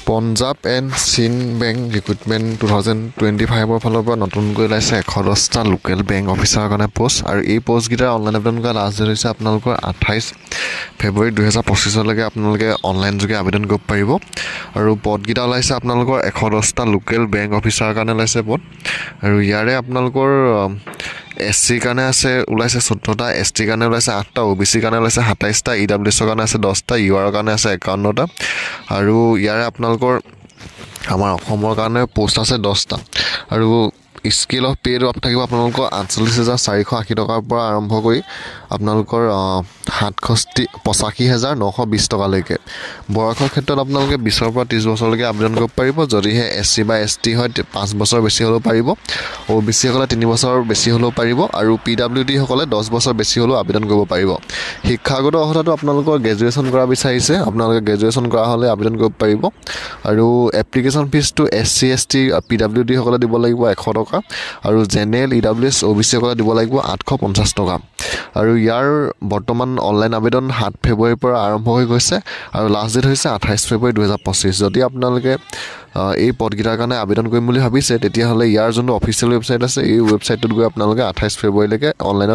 Punjab and চিন bank recruitment 2025 ফালৰ পৰা নতুনকৈ ওলাইছে 110টা লোকেল বেংক অফিচাৰৰ কাৰণে পোষ্ট আৰু এই পোষ্টকেইটাৰ অনলাইন আবেদন কৰা লাষ্ট ডেট হৈছে আপোনালোকৰ 28 ফেব্ৰুৱাৰী 2025লৈকে আপোনালোকে অনলাইন যোগে আবেদন কৰিব পাৰিব আৰু পদকেইটা ওলাইছে আপোনালোকৰ 110টা লোকেল বেংক অফিচাৰৰ কাৰণে ওলাইছে পদ আৰু ইয়াৰে আপোনালোকৰ SC কাৰণে আছে ওলাইছে 14টা ST কাৰণে ওলাইছে 8টা OBC কাৰণে ওলাইছে 27টা EWS কাৰণে আছে 10টা UR কাৰণে আছে 51টা আৰু ইয়াৰে আপোনালোকৰ আমাৰ অসমৰ কাৰণে পোষ্ট আছে 10টা আৰু স্কেল অফ পে'টো থাকিব আপোনালোকৰ 48,480 টকাৰ পৰা আৰম্ভ কৰি আপোনালোকৰ 85,920 টকালৈকে বয়সৰ ক্ষেত্ৰত আপোনালোকে 20ৰ পৰা 30 বছৰলৈকে আবেদন কৰিব পাৰিব যদিহে SC বা ST হয় 5 বছৰ বেছি হ'লেও পাৰিব OBC সকলে 3 বছৰ বেছি হ'লেও পাৰিব আৰু PWD সকলে 10 বছৰ বেছি হ'লেও আবেদন কৰিব পাৰিব শিক্ষাগত অৰ্হতাটো আপোনালোকৰ গ্ৰেজুৱেশ্যন কৰা বিচাৰিছে আপোনালোকে গ্ৰেজুৱেশ্যন কৰা হ'লে আবেদন কৰিব পাৰিব আৰু এপ্লিকেশ্যন ফিজটো SC ST PWD সকলে দিব লাগিব 100 টকা আৰু জেনেৰেল EWS OBC সকলে দিব লাগিব 850 টকা আৰু ইয়াৰ বৰ্তমান অনলাইন আবেদন 7 ফেব্ৰুৱাৰীৰ পৰা আৰম্ভ হৈ গৈছে আৰু লাষ্ট ডেট হৈছে 28 ফেব্ৰুৱাৰী 2025 যদি আপোনালোকে এই পদকেইটাৰ কাৰণে আবেদন কৰিম বুলি ভাবিছে তেতিয়াহ'লে ইয়াৰ যোনটো অফিচিয়েল ৱেবছাইট আছে এই ৱেবছাইটটোত গৈ আপোনালোকে 28 ফেব্ৰুৱাৰীলৈকে অনলাইনত